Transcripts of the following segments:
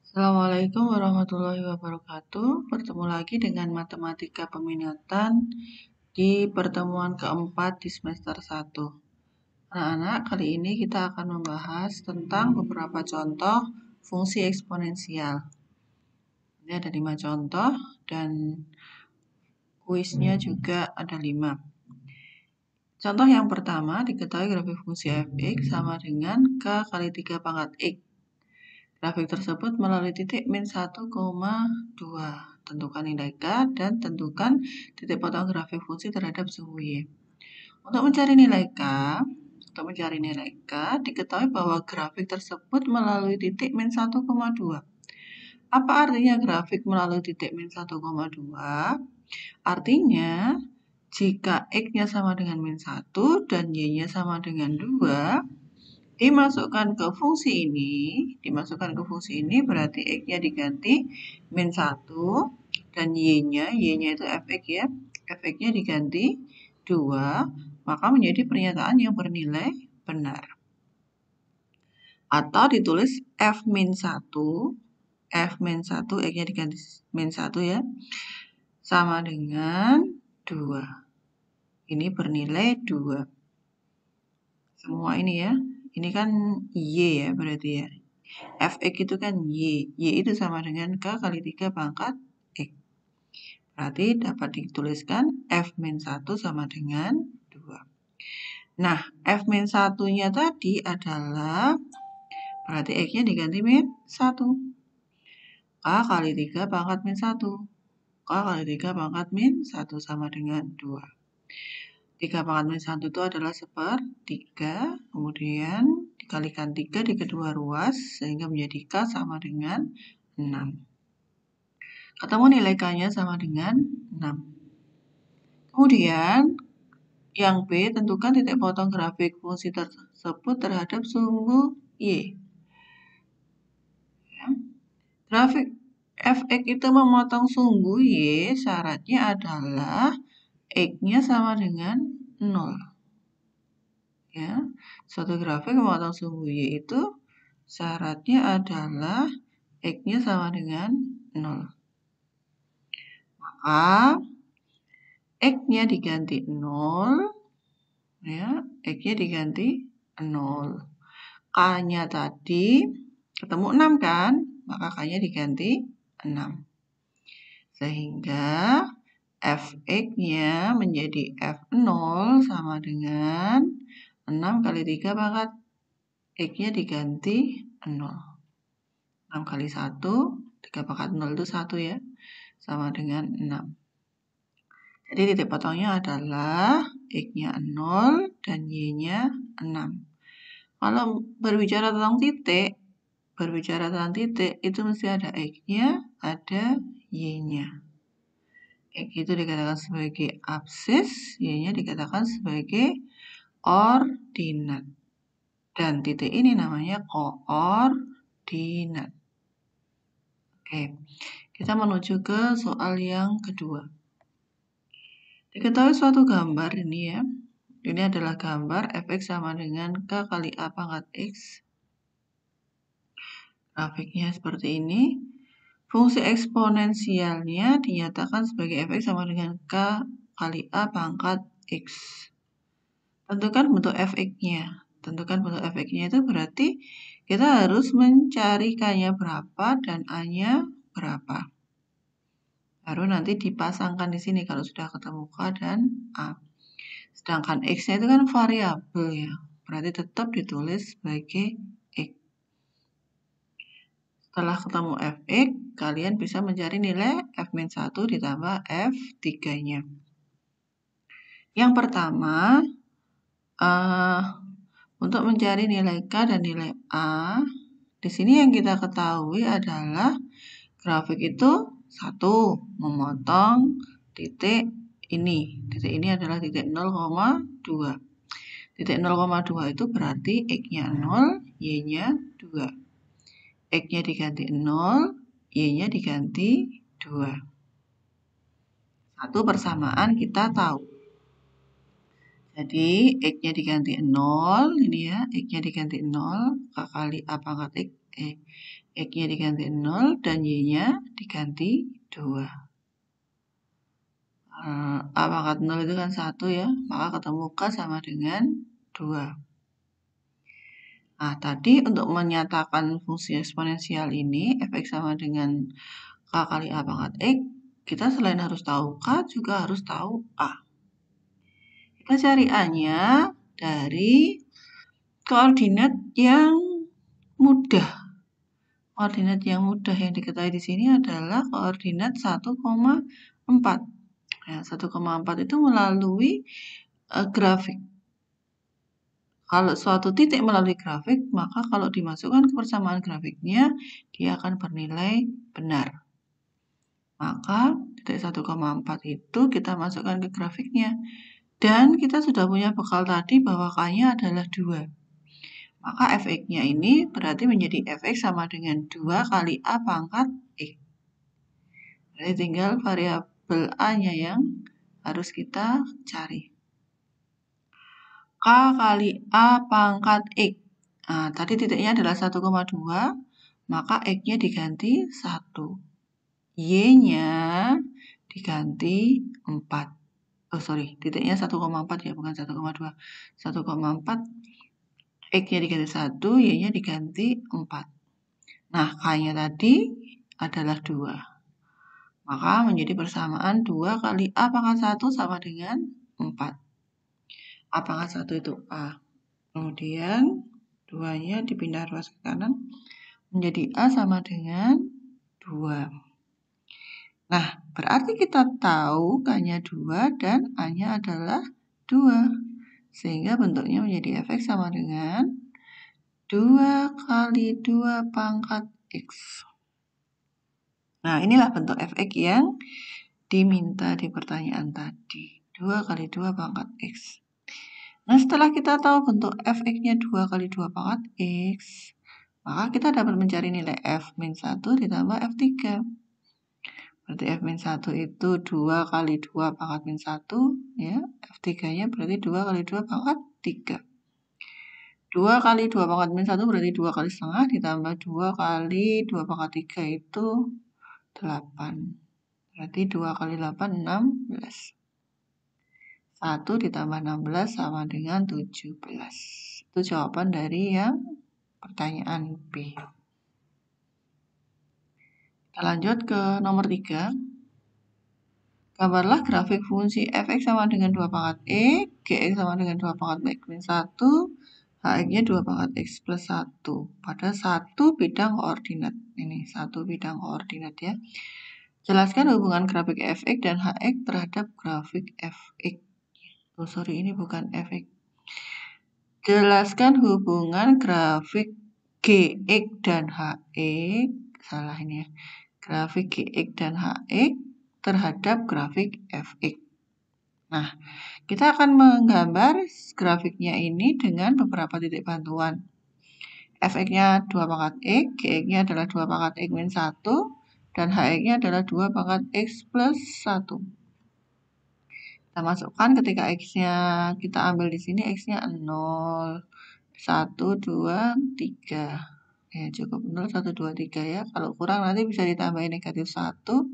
Assalamualaikum warahmatullahi wabarakatuh. Bertemu lagi dengan matematika peminatan di pertemuan keempat di semester 1. Anak-anak, kali ini kita akan membahas tentang beberapa contoh fungsi eksponensial. Ini ada 5 contoh dan kuisnya juga ada 5. Contoh yang pertama, diketahui grafik fungsi fx sama dengan k kali 3 pangkat x. Grafik tersebut melalui titik min 1,2. Tentukan nilai K dan tentukan titik potong grafik fungsi terhadap suhu Y. Untuk mencari nilai K, diketahui bahwa grafik tersebut melalui titik min 1,2. Apa artinya grafik melalui titik min 1,2? Artinya, jika X-nya sama dengan min 1 dan Y-nya sama dengan 2, dimasukkan ke fungsi ini berarti X-nya diganti min 1 dan Y-nya itu fx ya. Fx-nya diganti 2, maka menjadi pernyataan yang bernilai benar. Atau ditulis F min 1, X-nya diganti min 1 ya, sama dengan 2. Ini bernilai 2. Semua ini ya. Ini kan Y ya berarti ya. Fx itu kan Y. Y itu sama dengan K kali 3 pangkat X. Berarti dapat dituliskan F min 1 sama dengan 2. Nah, F min 1-nya tadi adalah, berarti X-nya diganti min 1. K kali 3 pangkat min 1. K kali 3 pangkat min 1 sama dengan 2. 3 pangkat min 1 itu adalah 1/3, kemudian dikalikan 3 di kedua ruas, sehingga menjadi K sama dengan 6. Ketemu nilai K-nya sama dengan 6. Kemudian, yang B, tentukan titik potong grafik fungsi tersebut terhadap sumbu Y. Ya. Grafik fx itu memotong sumbu Y, syaratnya adalah X-nya sama dengan 0. Ya, suatu grafik memotong sumbu Y itu syaratnya adalah X-nya sama dengan 0. Maka X-nya diganti 0, ya, X-nya diganti 0. K-nya tadi ketemu 6 kan, maka K-nya diganti 6. Sehingga Fx-nya menjadi F0 sama dengan 6 kali 3 pangkat X-nya diganti 0. 6 kali 1, 3 pangkat 0 itu 1 ya, sama dengan 6. Jadi titik potongnya adalah X-nya 0 dan Y-nya 6. Kalau berbicara tentang titik, itu mesti ada X-nya, ada Y-nya. X itu dikatakan sebagai absis, Y-nya dikatakan sebagai ordinat. Dan titik ini namanya koordinat. Oke, kita menuju ke soal yang kedua. Diketahui suatu gambar ini ya. Ini adalah gambar fx sama dengan K kali A pangkat X. Grafiknya seperti ini. Fungsi eksponensialnya dinyatakan sebagai fx sama dengan K kali A pangkat X. Tentukan bentuk fx-nya. Tentukan bentuk fx-nya itu berarti kita harus mencari K-nya berapa dan A-nya berapa. Baru nanti dipasangkan di sini kalau sudah ketemu K dan A. Sedangkan X-nya itu kan variabel ya. Berarti tetap ditulis sebagai X. Setelah ketemu Fx, kalian bisa mencari nilai F-1 ditambah F3-nya. Yang pertama, untuk mencari nilai K dan nilai A, di sini yang kita ketahui adalah grafik itu 1 memotong titik ini. Titik ini adalah titik 0,2. Titik 0,2 itu berarti X-nya 0, Y-nya 2. X-nya diganti 0, Y-nya diganti 2. Satu persamaan kita tahu. Jadi, X-nya diganti 0, ini ya, X-nya diganti 0, K kali A pangkat X, X-nya diganti 0, dan Y-nya diganti 2. A pangkat 0 itu kan 1 ya, maka ketemu K sama dengan 2. Nah, tadi untuk menyatakan fungsi eksponensial ini, fx sama dengan K kali A pangkat X, kita selain harus tahu K, juga harus tahu A. Kita cari A-nya dari koordinat yang mudah. Koordinat yang mudah yang diketahui di sini adalah koordinat 1,4. Ya, 1,4 itu melalui grafik. Kalau suatu titik melalui grafik, maka kalau dimasukkan ke persamaan grafiknya, dia akan bernilai benar. Maka titik 1,4 itu kita masukkan ke grafiknya. Dan kita sudah punya bekal tadi bahwa K-nya adalah 2. Maka fx-nya ini berarti menjadi fx sama dengan 2 kali A pangkat X. Jadi tinggal variabel A-nya yang harus kita cari. K kali A pangkat X. Nah, tadi titiknya adalah 1,2, maka X-nya diganti 1. Y-nya diganti 4. Oh, sorry, titiknya 1,4 ya, bukan 1,2. 1,4, X-nya diganti 1, Y-nya diganti 4. Nah, K-nya tadi adalah 2. Maka menjadi persamaan 2 kali A pangkat 1 sama dengan 4. A pangkat 1 itu A. Kemudian 2-nya dipindah ruas ke kanan. Menjadi A sama dengan 2. Nah, berarti kita tahu K-nya 2 dan A-nya adalah 2. Sehingga bentuknya menjadi fx sama dengan 2 kali 2 pangkat X. Nah, inilah bentuk fx yang diminta di pertanyaan tadi. 2 kali 2 pangkat X. Nah, setelah kita tahu bentuk fx-nya 2 kali 2 pangkat X, maka kita dapat mencari nilai f-1 ditambah f3. Berarti f-1 itu 2 kali 2 pangkat min 1, ya. F3-nya berarti 2 kali 2 pangkat 3. 2 kali 2 pangkat min 1 berarti 2 kali setengah, ditambah 2 kali 2 pangkat 3 itu 8. Berarti 2 kali 8, 16. 1 ditambah 16 sama dengan 17. Itu jawaban dari yang pertanyaan B. Kita lanjut ke nomor 3. Gambarlah grafik fungsi fx sama dengan 2 pangkat X, gx sama dengan 2 pangkat X min 1, hx-nya 2 pangkat X plus 1 pada 1 bidang koordinat. Ini 1 bidang koordinat ya. Jelaskan hubungan grafik fx dan hx terhadap grafik fx. Oh sorry, ini bukan fx. Jelaskan hubungan grafik gx dan hx. Salah ini ya. Grafik gx dan hx terhadap grafik fx. Nah, kita akan menggambar grafiknya ini dengan beberapa titik bantuan. Fx-nya 2 pangkat X, Gx-nya adalah 2 pangkat X min 1, dan Hx-nya adalah 2 pangkat X plus 1. Kita masukkan ketika X-nya kita ambil di sini, X-nya 0, 1, 2, 3. Ya, cukup 0, 1, 2, 3 ya. Kalau kurang nanti bisa ditambahin negatif 1,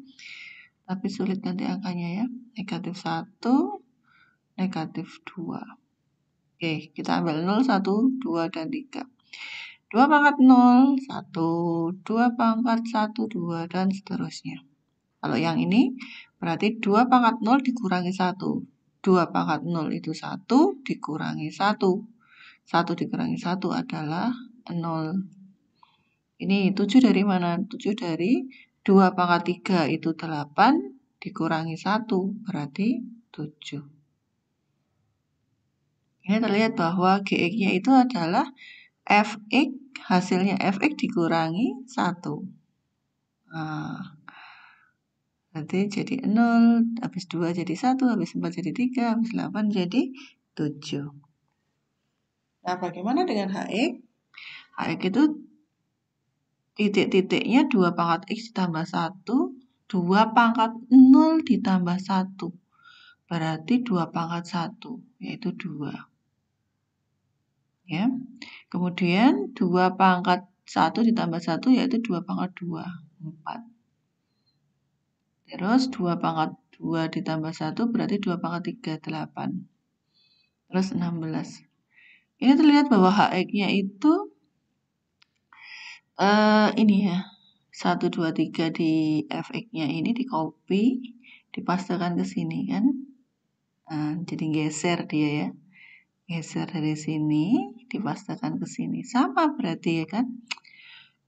tapi sulit nanti angkanya ya. Negatif 1, negatif 2. Oke, kita ambil 0, 1, 2, dan 3. 2 pangkat 0, 1, 2 pangkat 1, 2, dan seterusnya. Kalau yang ini, berarti 2 pangkat 0 dikurangi 1. 2 pangkat 0 itu 1, dikurangi 1. 1 dikurangi 1 adalah 0. Ini 7 dari mana? 7 dari 2 pangkat 3 itu 8, dikurangi 1, berarti 7. Ini terlihat bahwa gx-nya itu adalah fx, hasilnya fx dikurangi 1. Nah, berarti jadi 0, habis 2 jadi 1, habis 4 jadi 3, habis 8 jadi 7. Nah, bagaimana dengan hx? Hx itu titik-titiknya 2 pangkat x ditambah 1, 2 pangkat 0 ditambah 1. berarti 2 pangkat 1, yaitu 2. Ya. Kemudian 2 pangkat 1 ditambah 1, yaitu 2 pangkat 2, 4. Terus 2 pangkat 2 ditambah 1, berarti 2 pangkat 3, 8. Terus 16. Ini terlihat bahwa HX-nya itu ini ya, 1, 2, 3 di Fx-nya ini di copy, dipastekan ke sini kan. Nah, jadi geser dia ya. Geser dari sini, dipastekan ke sini. Sama berarti ya kan.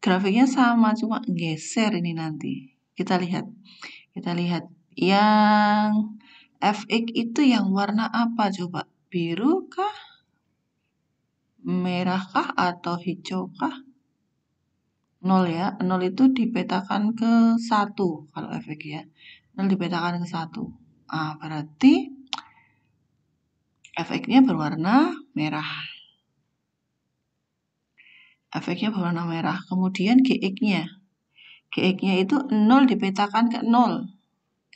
Grafiknya sama, cuma geser ini nanti. Kita lihat. Yang Fx itu yang warna apa coba? Biru kah? Merah kah? Atau hijau kah? 0 ya. 0 itu dipetakan ke 1 kalau Fx ya. 0 dipetakan ke 1. Ah, berarti Fx-nya berwarna merah. Fx-nya berwarna merah. Kemudian Gx-nya. Gx-nya itu 0 dipetakan ke 0.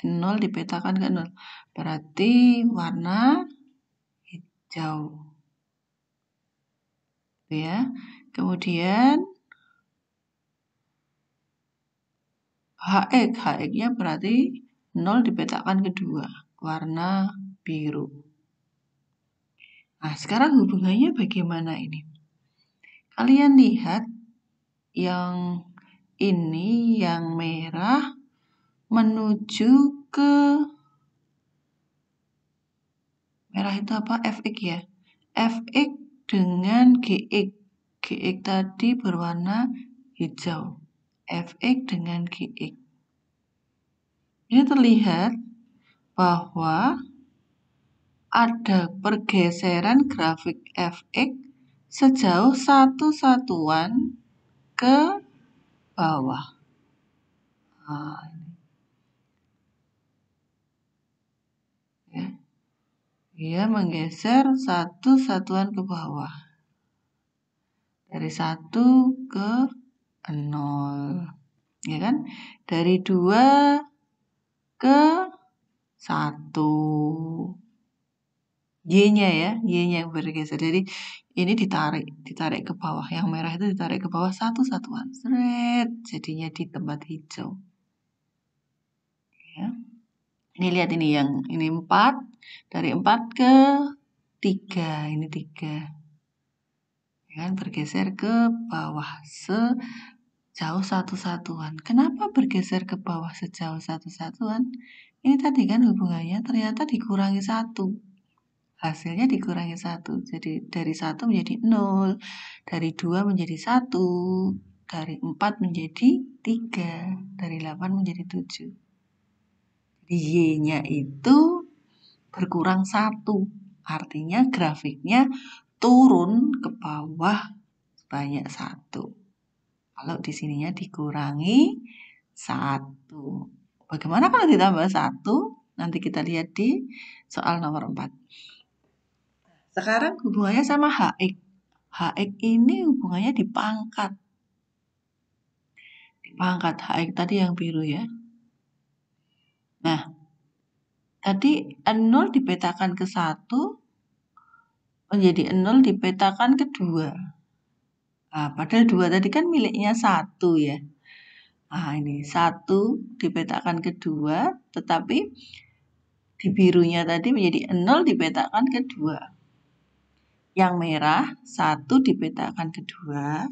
0 dipetakan ke 0. Berarti warna hijau. Ya. Kemudian HX-nya berarti 0 dipetakan ke 2. Warna biru. Nah, sekarang hubungannya bagaimana ini? Kalian lihat yang ini, yang merah menuju ke merah itu apa? Fx ya. Fx dengan Gx. Gx tadi berwarna hijau. Fx dengan Gx. Ini terlihat bahwa ada pergeseran grafik Fx sejauh 1 satuan ke bawah. Nah, ya. Dia menggeser 1 satuan ke bawah. Dari 1 ke 0. Ya kan? Dari 2 ke 1. Y-nya ya, Y-nya yang bergeser. Jadi ini ditarik ke bawah. Yang merah itu ditarik ke bawah 1 satuan. Seret, jadinya di tempat hijau. Ya. Ini lihat ini yang ini 4, dari 4 ke 3, ini 3. Ya kan, bergeser ke bawah sejauh 1 satuan. Kenapa bergeser ke bawah sejauh 1 satuan? Ini tadi kan hubungannya ternyata dikurangi 1. Hasilnya dikurangi 1. Jadi dari 1 menjadi 0, dari 2 menjadi 1, dari 4 menjadi 3, dari 8 menjadi 7. Jadi Y-nya itu berkurang 1. Artinya grafiknya turun ke bawah sebanyak 1. Kalau di sininya dikurangi 1. Bagaimana kalau ditambah 1? Nanti kita lihat di soal nomor 4. Sekarang hubungannya sama HX. HX ini hubungannya di pangkat. Di pangkat HX tadi yang biru ya. Nah, tadi 0 dipetakan ke 1 menjadi 0 dipetakan ke 2. Nah, padahal 2 tadi kan miliknya 1 ya. Nah, ini 1 dipetakan ke 2, tetapi di birunya tadi menjadi 0 dipetakan ke 2. Yang merah 1 dipetakan ke 2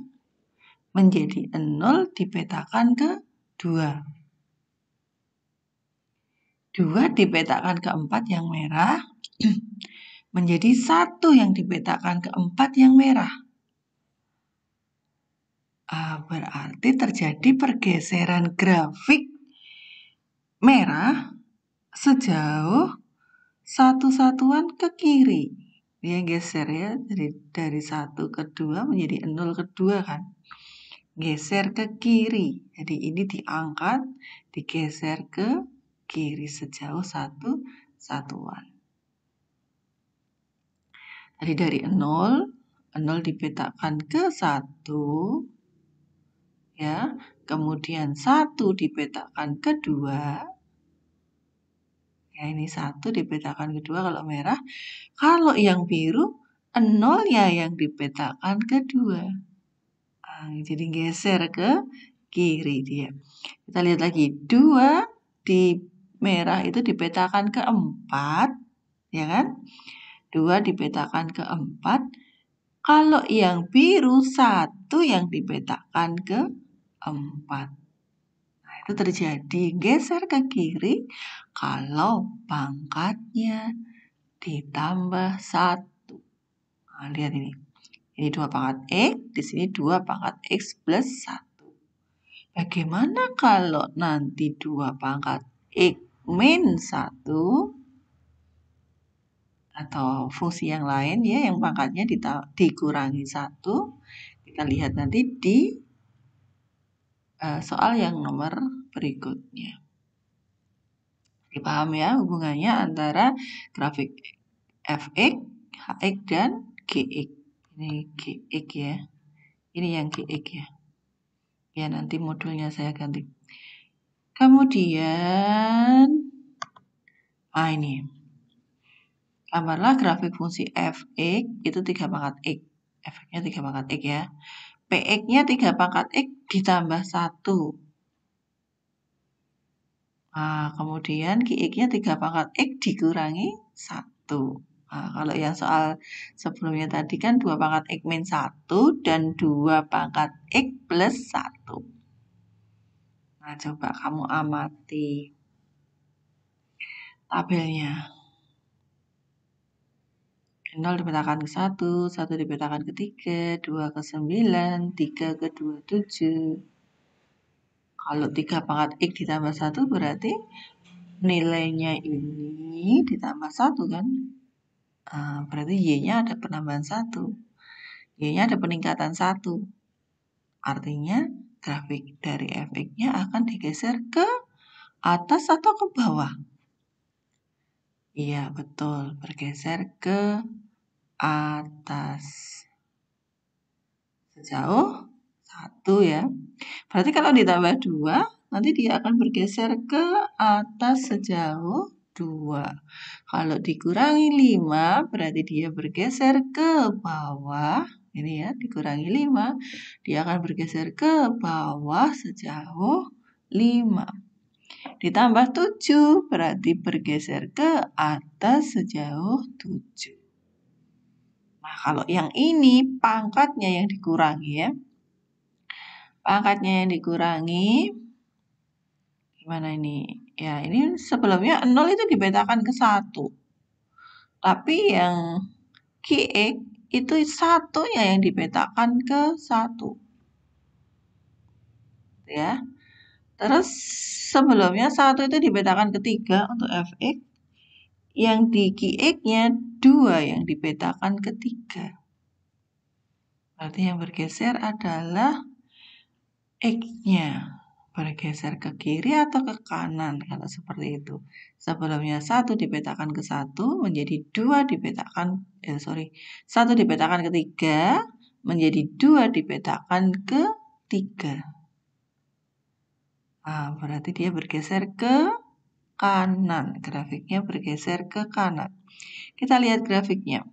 menjadi 0 dipetakan ke 2. 2 dipetakan ke 4 yang merah menjadi 1 yang dipetakan ke 4 yang merah. Berarti terjadi pergeseran grafik merah sejauh 1 satuan ke kiri. Dia geser ya, dari 1 ke 2 menjadi 0 ke 2 kan. Geser ke kiri. Jadi ini diangkat, digeser ke kiri sejauh 1 satuan. Jadi dari 0 dipetakan ke 1, ya, kemudian 1 dipetakan ke 2, Ya, ini 1 dipetakan kedua kalau merah. Kalau yang biru, 0 ya yang dipetakan kedua. Jadi geser ke kiri dia. Kita lihat lagi. 2 di merah itu dipetakan ke 4. Ya kan? 2 dipetakan ke 4. Kalau yang biru, 1 yang dipetakan ke 4. Nah, itu terjadi geser ke kiri kalau pangkatnya ditambah 1. Nah, lihat ini. Ini 2 pangkat X, di sini 2 pangkat X plus 1. Bagaimana kalau nanti 2 pangkat X min 1 atau fungsi yang lain ya yang pangkatnya dikurangi 1. Kita lihat nanti di soal yang nomor berikutnya. Dipaham ya hubungannya antara grafik fx, hx, dan gx. Ini gx ya. Ini yang gx ya. Ya nanti modulnya saya ganti. Kemudian, ini. Gambarlah grafik fungsi fx itu 3 pangkat x. Fx-nya 3 pangkat x ya. Px-nya 3 pangkat x ditambah 1. Nah, kemudian Gx-nya 3 pangkat X dikurangi 1. Nah, kalau yang soal sebelumnya tadi kan 2 pangkat X min 1 dan 2 pangkat X plus 1. Nah, coba kamu amati tabelnya. 0 dipetakan ke 1, 1 dipetakan ke 3, 2 ke 9, 3 ke 27. Kalau 3 pangkat X ditambah 1 berarti nilainya ini ditambah 1 kan? Berarti Y-nya ada penambahan 1. Y-nya ada peningkatan 1. Artinya grafik dari fx-nya akan digeser ke atas atau ke bawah? Iya, betul. Bergeser ke atas. Sejauh 1 ya. Berarti kalau ditambah 2, nanti dia akan bergeser ke atas sejauh 2. Kalau dikurangi 5, berarti dia bergeser ke bawah. Ini ya, dikurangi 5. Dia akan bergeser ke bawah sejauh 5. Ditambah 7, berarti bergeser ke atas sejauh 7. Nah, kalau yang ini pangkatnya yang dikurangi ya. Pangkatnya yang dikurangi. Gimana ini? Ya, ini sebelumnya 0 itu dipetakan ke 1. Tapi yang Gx itu 1-nya yang dipetakan ke 1. Ya. Terus sebelumnya 1 itu dipetakan ke 3 untuk fx. Yang di Gx-nya 2 yang dipetakan ke 3. Berarti yang bergeser adalah X-nya. Bergeser ke kiri atau ke kanan kalau seperti itu. Sebelumnya 1 dipetakan ke 1 menjadi 2 dipetakan 1 dipetakan ke 3 menjadi 2 dipetakan ke 3. Nah, berarti dia bergeser ke kanan. Grafiknya bergeser ke kanan. Kita lihat grafiknya.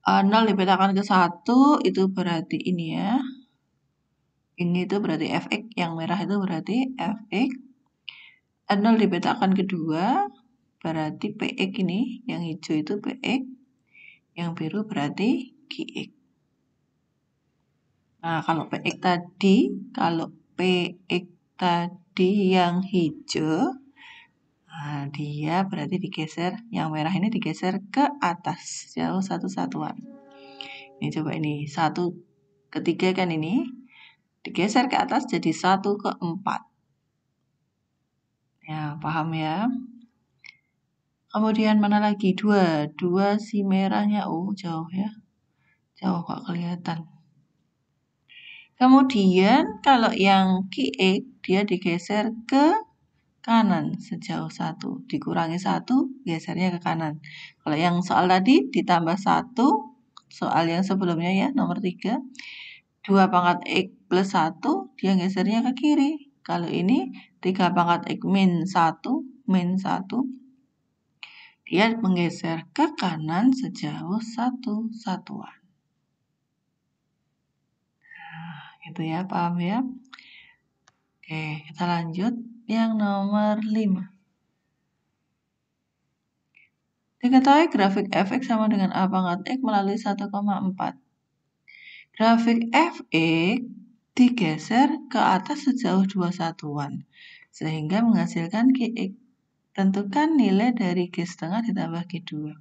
0 dipetakan ke 1 itu berarti ini ya. Ini itu berarti fx, yang merah itu berarti fx. 0 dipetakan kedua, berarti px ini, yang hijau itu px, yang biru berarti gx. Nah, kalau px tadi yang hijau, nah dia berarti digeser, yang merah ini digeser ke atas, jauh 1 satuan. Ini coba ini, 1 ke 3 kan ini, digeser ke atas jadi 1 ke 4. Ya, paham ya? Kemudian mana lagi? 2 si merahnya. Oh, jauh ya. Jauh kok kelihatan. Kemudian kalau yang Gx dia digeser ke kanan sejauh 1. Dikurangi 1, gesernya ke kanan. Kalau yang soal tadi ditambah 1, soal yang sebelumnya ya, nomor 3. 2 pangkat X plus 1, dia gesernya ke kiri. Kalau ini 3 pangkat X min 1, min 1, dia menggeser ke kanan sejauh 1 satuan. Nah, gitu ya, paham ya? Oke, kita lanjut yang nomor 5. Diketahui grafik fx sama dengan a pangkat x melalui 1,4. Grafik fx digeser ke atas sejauh 2 satuan, sehingga menghasilkan gx. Tentukan nilai dari g² ditambah g2.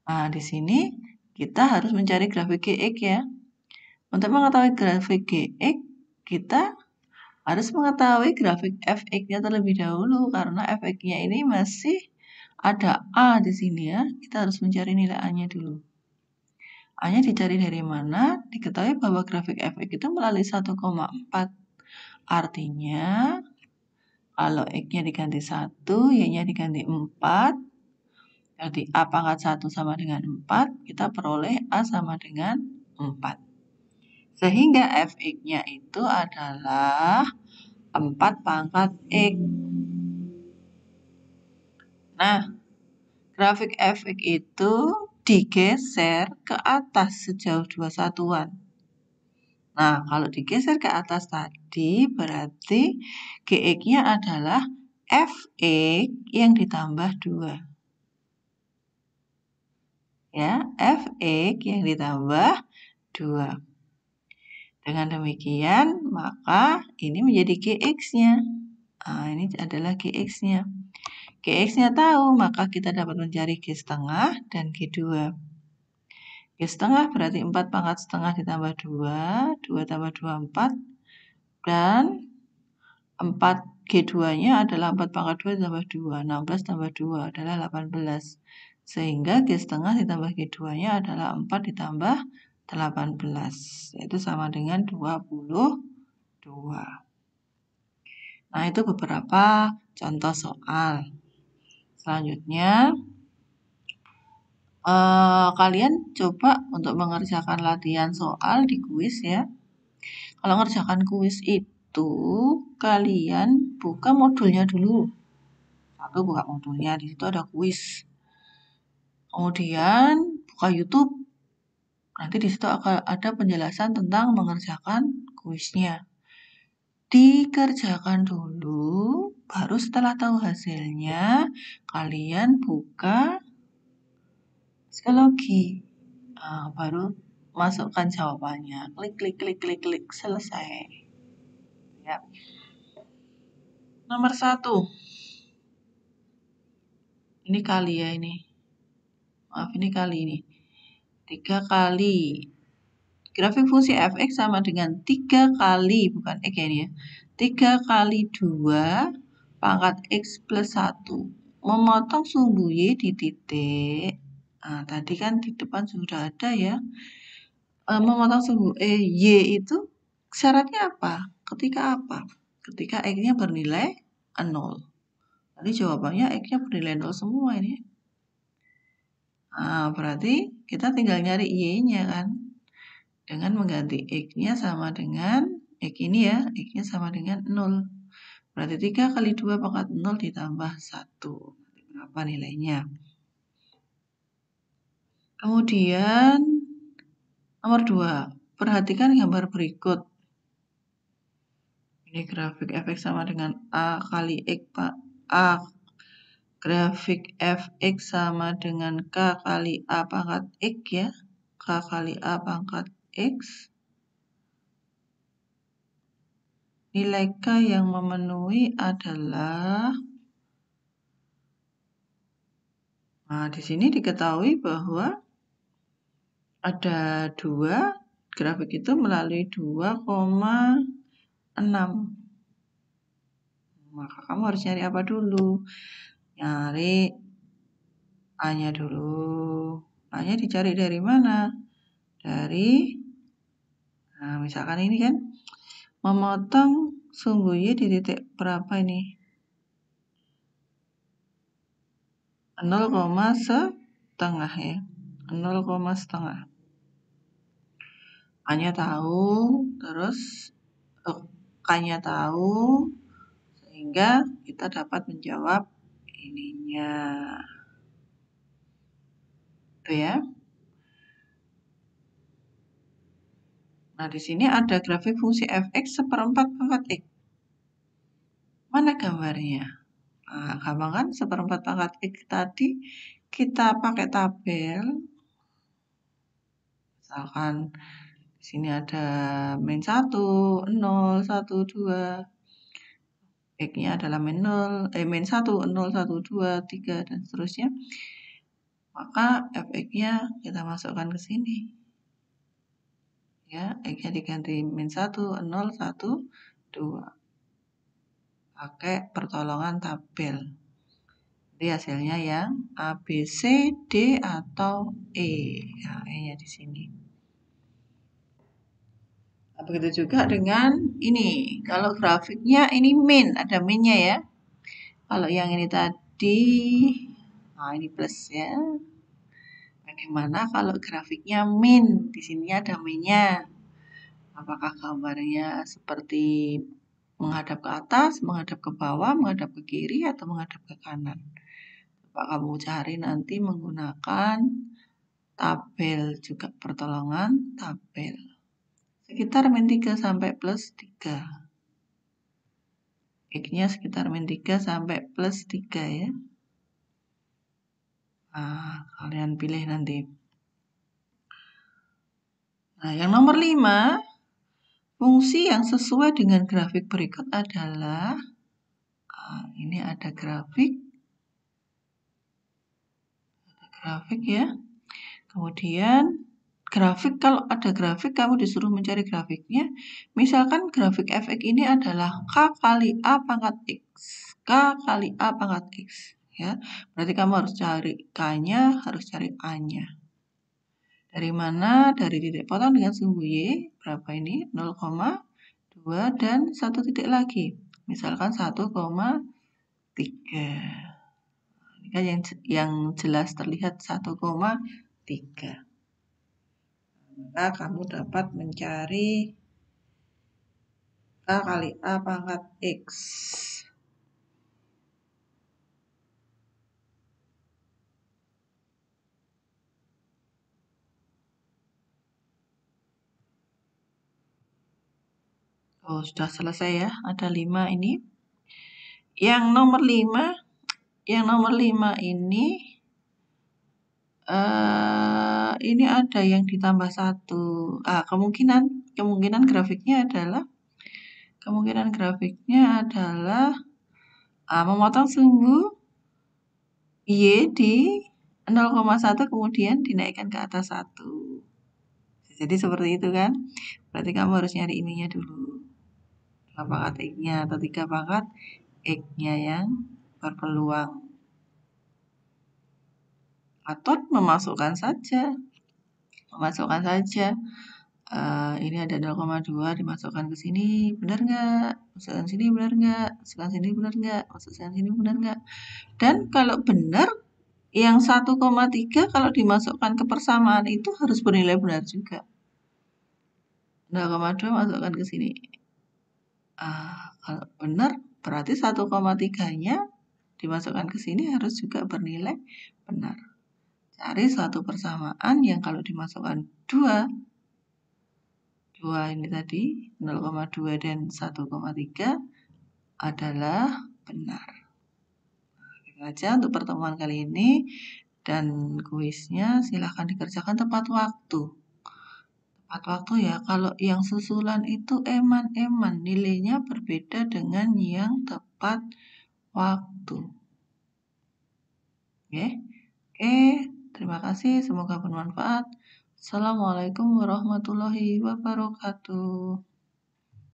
Nah, di sini kita harus mencari grafik gx ya. Untuk mengetahui grafik gx, kita harus mengetahui grafik fx-nya terlebih dahulu, karena fx-nya ini masih ada A di sini ya. Kita harus mencari nilai A-nya dulu. A-nya dicari dari mana? Diketahui bahwa grafik fx itu melalui 1,4. Artinya, kalau x-nya diganti 1, y-nya diganti 4, berarti A pangkat 1 sama dengan 4, kita peroleh A sama dengan 4. Sehingga fx-nya itu adalah 4 pangkat x. Nah, grafik fx itu digeser ke atas sejauh 2 satuan. Nah, kalau digeser ke atas tadi, berarti gx-nya adalah fx yang ditambah 2. Ya, fx yang ditambah 2. Dengan demikian, maka ini menjadi gx-nya. Nah, ini adalah gx-nya. Gx-nya tahu, maka kita dapat mencari g² dan g2. G² berarti 4 pangkat setengah ditambah 2, 2 tambah 2, 4, dan 4 G2-nya adalah 4 pangkat 2 ditambah 2, 16 tambah 2 adalah 18. Sehingga G² ditambah G2-nya adalah 4 ditambah 18, yaitu sama dengan 22. Nah, itu beberapa contoh soal. Selanjutnya, kalian coba untuk mengerjakan latihan soal di kuis ya. Kalau mengerjakan kuis itu, kalian buka modulnya dulu. Satu, buka modulnya, di situ ada kuis. Kemudian buka YouTube. Nanti di situ akan ada penjelasan tentang mengerjakan kuisnya. Dikerjakan dulu, baru setelah tahu hasilnya, kalian buka psikologi. Baru masukkan jawabannya. Klik, selesai. Ya. Nomor 1. Ini kali ya ini. Maaf, ini kali ini. 3 kali. Grafik fungsi fx sama dengan 3 kali, bukan x ya ini ya. 3 kali 2 pangkat x plus 1. Memotong sumbu y di titik. Nah, tadi kan di depan sudah ada ya. Memotong sumbu y itu syaratnya apa? Ketika apa? Ketika x-nya bernilai 0. Jadi jawabannya x-nya bernilai 0 semua ini. Nah, berarti kita tinggal nyari y-nya kan. Dengan mengganti x-nya sama dengan x ini ya, x-nya sama dengan 0. Berarti 3 kali 2 pangkat 0 ditambah 1. Berapa nilainya? Kemudian nomor 2, perhatikan gambar berikut. Ini grafik fx sama dengan a kali x, Pak. Grafik fx sama dengan k kali a pangkat x ya. K kali a pangkat x. Nilai k yang memenuhi adalah, nah di sini diketahui bahwa ada 2, grafik itu melalui 2,6. Maka kamu harus nyari apa dulu? Nyari A-nya dulu. A-nya dicari dari mana? Dari, nah misalkan ini kan, memotong sumbu y di titik berapa ini? 0,5 ya. 0,5. A-nya tahu, terus K-nya tahu, Sehingga kita dapat menjawab ininya. Tuh ya. Nah, di sini ada grafik fungsi fx seperempat pangkat x. Mana gambarnya? Nah, gampang kan? Seperempat pangkat x tadi kita pakai tabel. Misalkan di sini ada min 1, 0, 1, 2. X-nya adalah min 1, 0, 1, 2, 3, dan seterusnya. Maka fx-nya kita masukkan ke sini. Ya, X-nya diganti min 1, 0, 1, 2. Pakai pertolongan tabel. Jadi hasilnya yang A, B, C, D, atau E. Nah, E-nya di sini. Nah, begitu juga dengan ini. Kalau grafiknya ini min, ada minnya ya. Kalau yang ini tadi, nah ini plus ya. Bagaimana kalau grafiknya min? Di sini ada minnya. Apakah gambarnya seperti menghadap ke atas, menghadap ke bawah, menghadap ke kiri, atau menghadap ke kanan? Coba kamu cari nanti menggunakan tabel juga, pertolongan tabel. Sekitar min 3 sampai plus 3. X-nya sekitar min 3 sampai plus 3 ya. Nah, kalian pilih nanti. Nah, yang nomor 5, fungsi yang sesuai dengan grafik berikut adalah, ini ada grafik ya. Kemudian grafik, kalau ada grafik kamu disuruh mencari grafiknya. Misalkan grafik fx ini adalah K kali A pangkat X. K kali A pangkat X. Ya, berarti kamu harus cari K-nya, harus cari A-nya. Dari mana? Dari titik potong dengan sumbu Y. Berapa ini? 0,2 dan 1 titik lagi. Misalkan 1,3. Ini kan yang jelas terlihat 1,3. Maka kamu dapat mencari K kali A pangkat X. Oh, sudah selesai ya. Ada 5 ini. Yang nomor 5 ini ada yang ditambah 1. Kemungkinan grafiknya adalah memotong sumbu Y di 0,1 kemudian dinaikkan ke atas 1. Jadi seperti itu kan. Berarti kamu harus nyari ininya dulu. 2 pangkat X-nya atau 3 pangkat X-nya yang berpeluang. Atau memasukkan saja. Ini ada 0,2 dimasukkan ke sini, benar nggak? Masukkan sini, benar nggak? Masukkan sini, benar nggak? Masukkan sini, benar nggak? Dan kalau benar, yang 1,3 kalau dimasukkan ke persamaan itu harus bernilai benar juga. 0,2 masukkan ke sini. Kalau benar, berarti 1,3-nya dimasukkan ke sini harus juga bernilai benar. Cari suatu persamaan yang kalau dimasukkan 2 ini tadi 0,2 dan 1,3 adalah benar. Itu aja untuk pertemuan kali ini, dan kuisnya silahkan dikerjakan tepat waktu. Tepat waktu ya, kalau yang susulan itu eman-eman, nilainya berbeda dengan yang tepat waktu. Oke, terima kasih, semoga bermanfaat. Assalamualaikum warahmatullahi wabarakatuh.